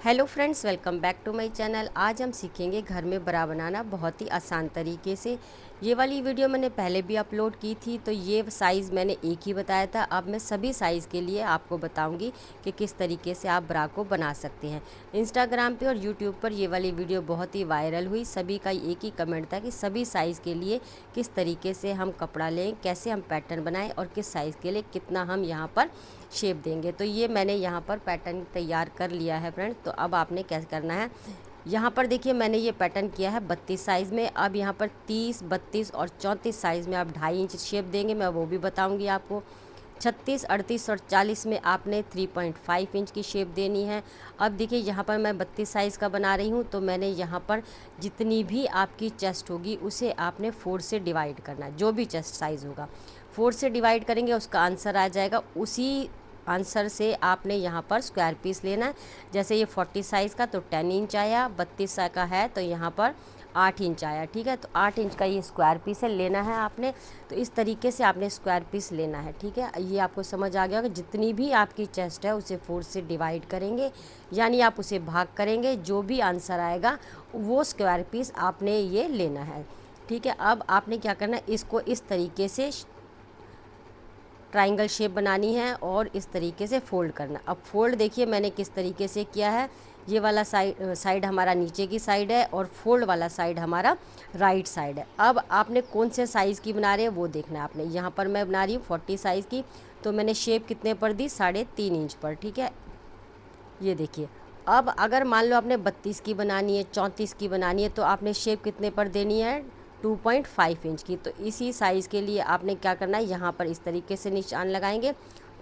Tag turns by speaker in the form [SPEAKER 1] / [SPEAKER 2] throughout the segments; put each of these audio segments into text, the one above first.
[SPEAKER 1] Hello friends, welcome back to my channel. आज हम सीखेंगे घर में ब्रा बनाना बहुत ही आसान तरीके से। ये वाली वीडियो मैंने पहले भी अपलोड की थी, तो ये साइज़ मैंने एक ही बताया था। अब मैं सभी साइज़ के लिए आपको बताऊंगी कि किस तरीके से आप ब्रा को बना सकते हैं। इंस्टाग्राम पे और यूट्यूब पर ये वाली वीडियो बहुत ही वायरल हुई। सभी का एक ही कमेंट था कि सभी साइज़ के लिए किस तरीके से हम कपड़ा लें, कैसे हम पैटर्न बनाएं और किस साइज़ के लिए कितना हम यहाँ पर शेप देंगे। तो ये मैंने यहाँ पर पैटर्न तैयार कर लिया है फ्रेंड्स। तो अब आपने क्या करना है, यहाँ पर देखिए मैंने ये पैटर्न किया है 32 साइज़ में। अब यहाँ पर 30, 32 और 34 साइज़ में आप 2.5 इंच शेप देंगे, मैं वो भी बताऊँगी आपको। 36, 38 और 40 में आपने 3.5 इंच की शेप देनी है। अब देखिए यहाँ पर मैं 32 साइज़ का बना रही हूँ, तो मैंने यहाँ पर जितनी भी आपकी चेस्ट होगी उसे आपने 4 से डिवाइड करना है। जो भी चेस्ट साइज़ होगा 4 से डिवाइड करेंगे, उसका आंसर आ जाएगा। उसी आंसर से आपने यहाँ पर स्क्वायर पीस लेना है। जैसे ये 40 साइज़ का तो 10 इंच आया, 32 का है तो यहाँ पर 8 इंच आया। ठीक है, तो 8 इंच का ये स्क्वायर पीस है, लेना है आपने। तो इस तरीके से आपने स्क्वायर पीस लेना है। ठीक है, ये आपको समझ आ गया कि जितनी भी आपकी चेस्ट है उसे 4 से डिवाइड करेंगे, यानी आप उसे भाग करेंगे। जो भी आंसर आएगा वो स्क्वायर पीस आपने ये लेना है। ठीक है, अब आपने क्या करना है, इसको इस तरीके से ट्रायंगल शेप बनानी है और इस तरीके से फोल्ड करना। अब फोल्ड देखिए मैंने किस तरीके से किया है। ये वाला साइड हमारा नीचे की साइड है और फोल्ड वाला साइड हमारा राइट साइड है। अब आपने कौन से साइज़ की बना रहे हैं वो देखना है आपने। यहाँ पर मैं बना रही हूँ 40 साइज़ की, तो मैंने शेप कितने पर दी, 3.5 इंच पर। ठीक है, ये देखिए। अब अगर मान लो आपने 32 की बनानी है, 34 की बनानी है, तो आपने शेप कितने पर देनी है, 2.5 इंच की। तो इसी साइज़ के लिए आपने क्या करना है, यहाँ पर इस तरीके से निशान लगाएंगे,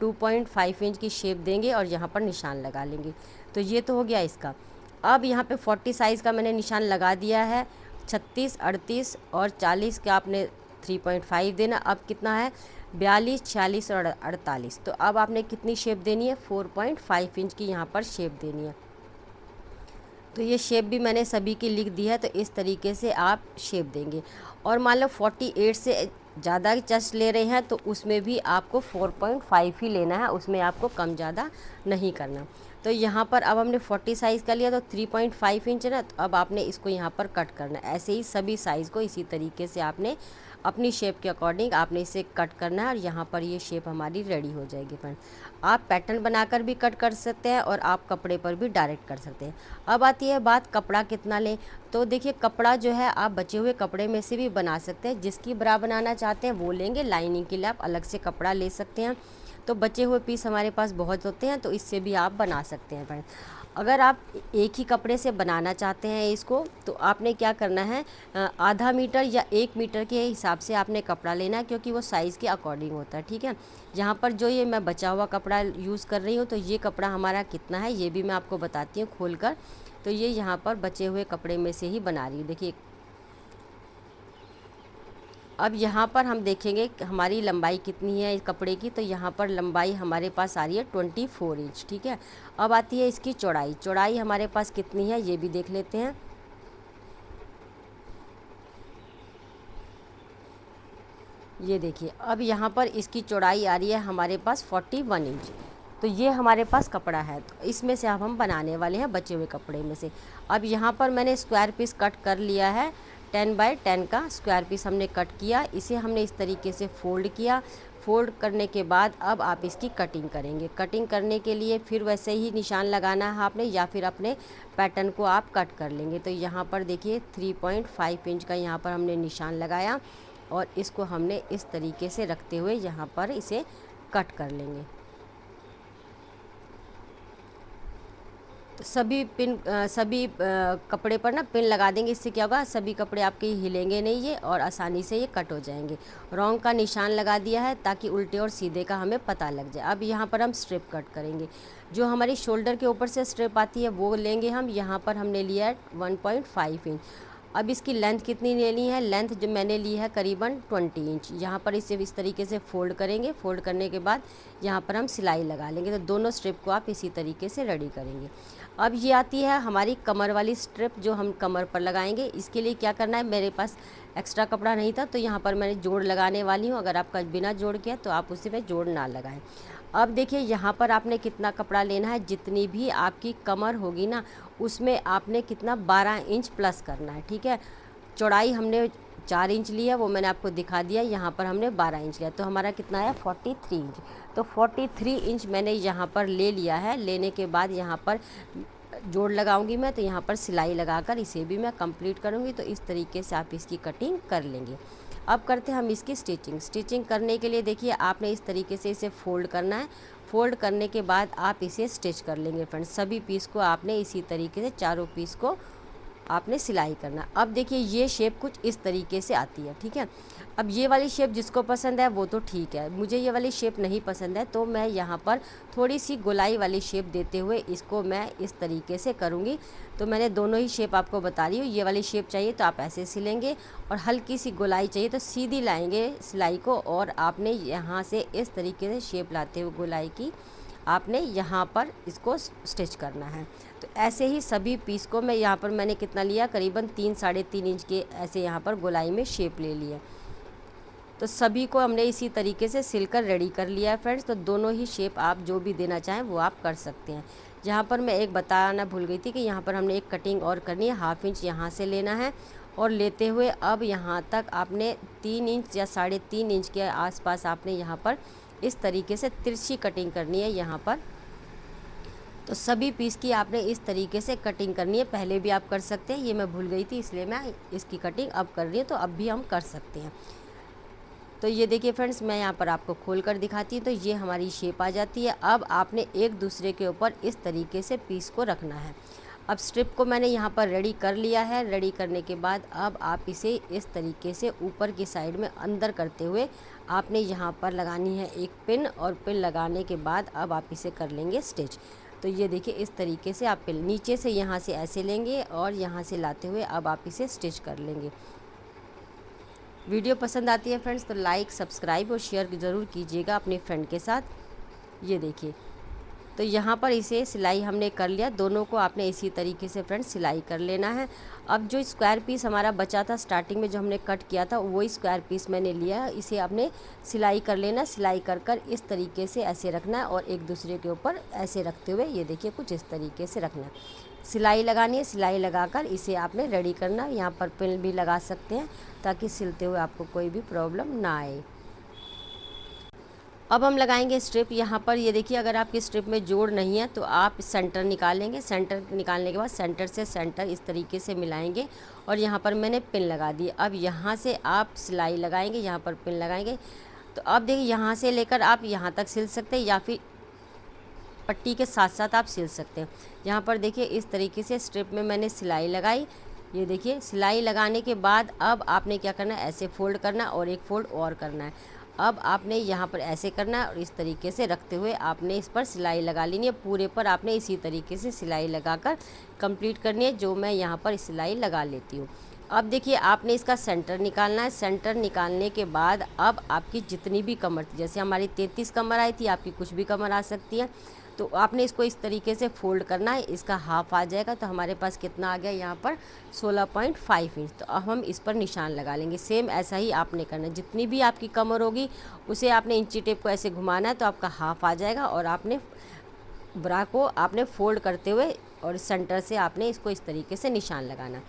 [SPEAKER 1] 2.5 इंच की शेप देंगे और यहाँ पर निशान लगा लेंगे। तो ये तो हो गया इसका। अब यहाँ पे 40 साइज़ का मैंने निशान लगा दिया है। 36, 38 और 40 का आपने 3.5 देना। अब कितना है, 42, 46 और 48। तो अब आपने कितनी शेप देनी है, 4.5 इंच की यहाँ पर शेप देनी है। तो ये शेप भी मैंने सभी की लिख दी है, तो इस तरीके से आप शेप देंगे। और मान लो 48 से ज़्यादा चेस्ट ले रहे हैं तो उसमें भी आपको 4.5 ही लेना है, उसमें आपको कम ज़्यादा नहीं करना। तो यहाँ पर अब हमने 40 साइज़ का लिया तो 3.5 इंच है ना, तो अब आपने इसको यहाँ पर कट करना है। ऐसे ही सभी साइज़ को इसी तरीके से आपने अपनी शेप के अकॉर्डिंग आपने इसे कट करना है और यहाँ पर ये शेप हमारी रेडी हो जाएगी फ्रेंड। आप पैटर्न बनाकर भी कट कर सकते हैं और आप कपड़े पर भी डायरेक्ट कर सकते हैं। अब आती है बात कपड़ा कितना लें। तो देखिए कपड़ा जो है आप बचे हुए कपड़े में से भी बना सकते हैं। जिसकी ब्रा बनाना चाहते हैं वो लेंगे, लाइनिंग के लिए आप अलग से कपड़ा ले सकते हैं। तो बचे हुए पीस हमारे पास बहुत होते हैं, तो इससे भी आप बना सकते हैं फ्रेंड। अगर आप एक ही कपड़े से बनाना चाहते हैं इसको, तो आपने क्या करना है, आधा मीटर या 1 मीटर के हिसाब से आपने कपड़ा लेना है, क्योंकि वो साइज़ के अकॉर्डिंग होता है। ठीक है, यहाँ पर जो ये मैं बचा हुआ कपड़ा यूज़ कर रही हूँ, तो ये कपड़ा हमारा कितना है ये भी मैं आपको बताती हूँ खोल कर। तो ये यहाँ पर बचे हुए कपड़े में से ही बना रही हूँ। देखिए अब यहाँ पर हम देखेंगे कि हमारी लंबाई कितनी है इस कपड़े की। तो यहाँ पर लंबाई हमारे पास आ रही है 24 इंच। ठीक है, अब आती है इसकी चौड़ाई। चौड़ाई हमारे पास कितनी है ये भी देख लेते हैं। ये देखिए अब यहाँ पर इसकी चौड़ाई आ रही है हमारे पास 41 इंच। तो ये हमारे पास कपड़ा है, तो इसमें से अब हम बनाने वाले हैं बचे हुए कपड़े में से। अब यहाँ पर मैंने स्क्वायर पीस कट कर लिया है, 10 बाय 10 का स्क्वायर पीस हमने कट किया। इसे हमने इस तरीके से फोल्ड किया। फोल्ड करने के बाद अब आप इसकी कटिंग करेंगे। कटिंग करने के लिए फिर वैसे ही निशान लगाना है आपने, या फिर अपने पैटर्न को आप कट कर लेंगे। तो यहाँ पर देखिए 3.5 इंच का यहाँ पर हमने निशान लगाया और इसको हमने इस तरीके से रखते हुए यहाँ पर इसे कट कर लेंगे। तो सभी कपड़े पर ना पिन लगा देंगे। इससे क्या होगा, सभी कपड़े आपके हिलेंगे नहीं ये, और आसानी से ये कट हो जाएंगे। रॉन्ग का निशान लगा दिया है ताकि उल्टे और सीधे का हमें पता लग जाए। अब यहाँ पर हम स्ट्रिप कट करेंगे। जो हमारी शोल्डर के ऊपर से स्ट्रिप आती है वो लेंगे हम। यहाँ पर हमने लिया है 1.5 इंच। अब इसकी लेंथ कितनी लेनी है, लेंथ जो मैंने ली है करीबन 20 इंच। यहाँ पर इसे इस तरीके से फोल्ड करेंगे। फोल्ड करने के बाद यहाँ पर हम सिलाई लगा लेंगे। तो दोनों स्ट्रिप को आप इसी तरीके से रेडी करेंगे। अब ये आती है हमारी कमर वाली स्ट्रिप, जो हम कमर पर लगाएंगे। इसके लिए क्या करना है, मेरे पास एक्स्ट्रा कपड़ा नहीं था तो यहाँ पर मैंने जोड़ लगाने वाली हूँ। अगर आपका बिना जोड़ के है तो आप उसी में जोड़ ना लगाएं। अब देखिए यहाँ पर आपने कितना कपड़ा लेना है, जितनी भी आपकी कमर होगी ना उसमें आपने कितना 12 इंच प्लस करना है, ठीक है। चौड़ाई हमने 4 इंच लिया, वो मैंने आपको दिखा दिया। यहाँ पर हमने 12 इंच लिया, तो हमारा कितना है 43 इंच। तो 43 इंच मैंने यहाँ पर ले लिया है। लेने के बाद यहाँ पर जोड़ लगाऊंगी मैं, तो यहाँ पर सिलाई लगाकर इसे भी मैं कंप्लीट करूँगी। तो इस तरीके से आप इसकी कटिंग कर लेंगे। अब करते हैं हम इसकी स्टिचिंग करने के लिए देखिए आपने इस तरीके से इसे फोल्ड करना है। फोल्ड करने के बाद आप इसे स्टिच कर लेंगे फ्रेंड्स। सभी पीस को आपने इसी तरीके से चारों पीस को आपने सिलाई करना। अब देखिए ये शेप कुछ इस तरीके से आती है, ठीक है। अब ये वाली शेप जिसको पसंद है वो तो ठीक है, मुझे ये वाली शेप नहीं पसंद है, तो मैं यहाँ पर थोड़ी सी गोलाई वाली शेप देते हुए इसको मैं इस तरीके से करूँगी। तो मैंने दोनों ही शेप आपको बता रही हूँ। ये वाली शेप चाहिए तो आप ऐसे सिलेंगे, और हल्की सी गोलाई चाहिए तो सीधी लाएंगे सिलाई को, और आपने यहाँ से इस तरीके से शेप लाते हुए गोलाई की आपने यहाँ पर इसको स्टिच करना है। तो ऐसे ही सभी पीस को मैं यहाँ पर मैंने कितना लिया, करीबन 3-3.5 इंच के ऐसे यहाँ पर गोलाई में शेप ले लिया। तो सभी को हमने इसी तरीके से सिलकर रेडी कर लिया है फ्रेंड्स। तो दोनों ही शेप आप जो भी देना चाहें वो आप कर सकते हैं। यहाँ पर मैं एक बताना भूल गई थी कि यहाँ पर हमने एक कटिंग और करनी है। 1/2 इंच यहाँ से लेना है, और लेते हुए अब यहाँ तक आपने 3 इंच या 3.5 इंच के आसपास आपने यहाँ पर इस तरीके से तिरछी कटिंग करनी है यहाँ पर। तो सभी पीस की आपने इस तरीके से कटिंग करनी है। पहले भी आप कर सकते हैं, ये मैं भूल गई थी इसलिए मैं इसकी कटिंग अब कर रही हूँ, तो अब भी हम कर सकते हैं। तो ये देखिए फ्रेंड्स, मैं यहाँ पर आपको खोल कर दिखाती हूँ। तो ये हमारी शेप आ जाती है। अब आपने एक दूसरे के ऊपर इस तरीके से पीस को रखना है। अब स्ट्रिप को मैंने यहाँ पर रेडी कर लिया है। रेडी करने के बाद अब आप इसे इस तरीके से ऊपर की साइड में अंदर करते हुए आपने यहाँ पर लगानी है एक पिन, और पिन लगाने के बाद अब आप इसे कर लेंगे स्टिच। तो ये देखिए इस तरीके से आप पिन नीचे से यहाँ से ऐसे लेंगे, और यहाँ से लाते हुए अब आप इसे स्टिच कर लेंगे। वीडियो पसंद आती है फ्रेंड्स तो लाइक, सब्सक्राइब और शेयर ज़रूर कीजिएगा अपने फ्रेंड के साथ। ये देखिए, तो यहाँ पर इसे सिलाई हमने कर लिया। दोनों को आपने इसी तरीके से फ्रेंड्स सिलाई कर लेना है। अब जो स्क्वायर पीस हमारा बचा था स्टार्टिंग में जो हमने कट किया था, वही स्क्वायर पीस मैंने लिया। इसे आपने सिलाई कर लेना। सिलाई कर कर इस तरीके से ऐसे रखना है, और एक दूसरे के ऊपर ऐसे रखते हुए ये देखिए कुछ इस तरीके से रखना है। सिलाई लगानी है। सिलाई लगाकर इसे आपने रेडी करना। यहाँ पर पिन भी लगा सकते हैं ताकि सिलते हुए आपको कोई भी प्रॉब्लम ना आए। अब हम लगाएंगे स्ट्रिप। यहाँ पर ये देखिए, अगर आपकी स्ट्रिप में जोड़ नहीं है तो आप सेंटर निकालेंगे। सेंटर निकालने के बाद सेंटर से सेंटर इस तरीके से मिलाएंगे, और यहाँ पर मैंने पिन लगा दी। अब यहाँ से आप सिलाई लगाएंगे, यहाँ पर पिन लगाएंगे। तो अब देखिए यहाँ से लेकर आप यहाँ तक सिल सकते हैं, या फिर पट्टी के साथ साथ आप सिल सकते हैं। यहाँ पर देखिए इस तरीके से स्ट्रिप में मैंने सिलाई लगाई। ये देखिए सिलाई लगाने के बाद अब आपने क्या करना है, ऐसे फोल्ड करना है और एक फोल्ड और करना है। अब आपने यहाँ पर ऐसे करना है, और इस तरीके से रखते हुए आपने इस पर सिलाई लगा लेनी है। पूरे पर आपने इसी तरीके से सिलाई लगाकर कंप्लीट करनी है, जो मैं यहाँ पर सिलाई लगा लेती हूँ। अब देखिए आपने इसका सेंटर निकालना है। सेंटर निकालने के बाद अब आपकी जितनी भी कमर थी, जैसे हमारी 33 कमर आई थी, आपकी कुछ भी कमर आ सकती है, तो आपने इसको इस तरीके से फोल्ड करना है। इसका हाफ आ जाएगा, तो हमारे पास कितना आ गया यहाँ पर 16.5 इंच। तो अब हम इस पर निशान लगा लेंगे। सेम ऐसा ही आपने करना है। जितनी भी आपकी कमर होगी उसे आपने इंची टेप को ऐसे घुमाना है, तो आपका हाफ आ जाएगा। और आपने ब्रा को आपने फोल्ड करते हुए और सेंटर से आपने इसको इस तरीके से निशान लगाना।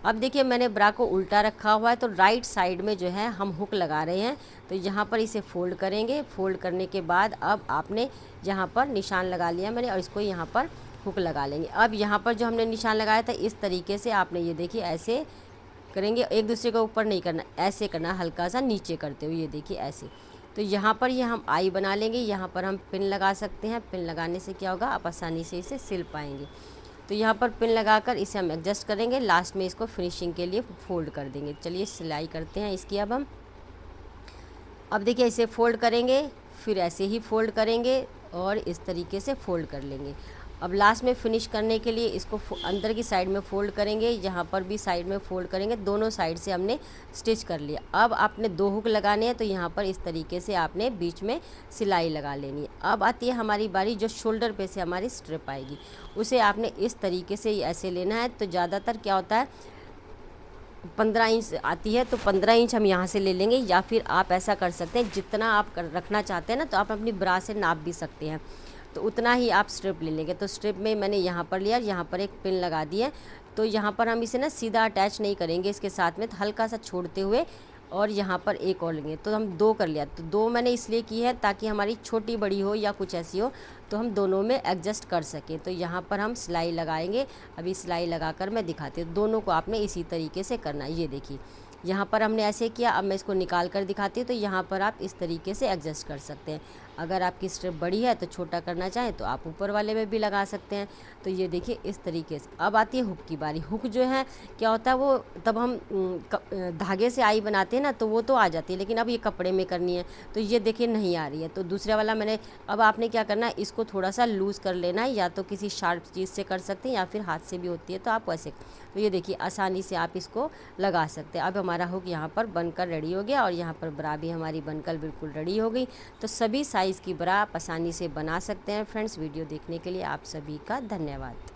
[SPEAKER 1] अब देखिए मैंने ब्रा को उल्टा रखा हुआ है, तो राइट साइड में जो है हम हुक लगा रहे हैं। तो यहाँ पर इसे फोल्ड करेंगे। फोल्ड करने के बाद अब आपने यहाँ पर निशान लगा लिया मैंने, और इसको यहाँ पर हुक लगा लेंगे। अब यहाँ पर जो हमने निशान लगाया था इस तरीके से आपने ये देखिए ऐसे करेंगे। एक दूसरे के ऊपर नहीं करना, ऐसे करना, हल्का सा नीचे करते हुए ये देखिए ऐसे। तो यहाँ पर ये हम आई बना लेंगे। यहाँ पर हम पिन लगा सकते हैं। पिन लगाने से क्या होगा, आप आसानी से इसे सिल पाएंगे। तो यहाँ पर पिन लगाकर इसे हम एडजस्ट करेंगे। लास्ट में इसको फिनिशिंग के लिए फोल्ड कर देंगे। चलिए सिलाई करते हैं इसकी। अब देखिए इसे फोल्ड करेंगे, फिर ऐसे ही फोल्ड करेंगे और इस तरीके से फोल्ड कर लेंगे। अब लास्ट में फिनिश करने के लिए इसको अंदर की साइड में फोल्ड करेंगे, यहाँ पर भी साइड में फोल्ड करेंगे। दोनों साइड से हमने स्टिच कर लिया। अब आपने 2 हुक लगाने हैं, तो यहाँ पर इस तरीके से आपने बीच में सिलाई लगा लेनी है। अब आती है हमारी बारी, जो शोल्डर पे से हमारी स्ट्रिप आएगी, उसे आपने इस तरीके से ऐसे लेना है। तो ज़्यादातर क्या होता है, 15 इंच आती है तो 15 इंच हम यहाँ से ले लेंगे, या फिर आप ऐसा कर सकते हैं जितना आप रखना चाहते हैं ना, तो आप अपनी ब्रा से नाप भी सकते हैं, तो उतना ही आप स्ट्रिप ले लेंगे। तो स्ट्रिप में मैंने यहाँ पर लिया, यहाँ पर एक पिन लगा दी है। तो यहाँ पर हम इसे ना सीधा अटैच नहीं करेंगे इसके साथ में, तो हल्का सा छोड़ते हुए और यहाँ पर एक और लेंगे। तो हम 2 कर लिया, तो 2 मैंने इसलिए की है ताकि हमारी छोटी बड़ी हो या कुछ ऐसी हो तो हम दोनों में एडजस्ट कर सकें। तो यहाँ पर हम सिलाई लगाएंगे। अभी सिलाई लगाकर मैं दिखाती हूँ। दोनों को आपने इसी तरीके से करना है। ये देखिए यहाँ पर हमने ऐसे किया। अब मैं इसको निकाल कर दिखाती हूँ। तो यहाँ पर आप इस तरीके से एडजस्ट कर सकते हैं। अगर आपकी स्ट्रिप बड़ी है तो छोटा करना चाहें तो आप ऊपर वाले में भी लगा सकते हैं। तो ये देखिए इस तरीके से। अब आती है हुक की बारी। हुक जो है क्या होता है, वो तब हम धागे से आई बनाते हैं ना, तो वो तो आ जाती है, लेकिन अब ये कपड़े में करनी है तो ये देखिए नहीं आ रही है। तो दूसरा वाला मैंने, अब आपने क्या करना है, इसको थोड़ा सा लूज़ कर लेना है, या तो किसी शार्प चीज़ से कर सकते हैं या फिर हाथ से भी होती है, तो आप वैसे। तो ये देखिए आसानी से आप इसको लगा सकते हैं। अब हमारा हुक यहाँ पर बनकर रेडी हो गया और यहाँ पर ब्रा भी हमारी बनकर बिल्कुल रेडी हो गई। तो सभी साइज़ की ब्रा आप आसानी से बना सकते हैं। फ्रेंड्स, वीडियो देखने के लिए आप सभी का धन्यवाद।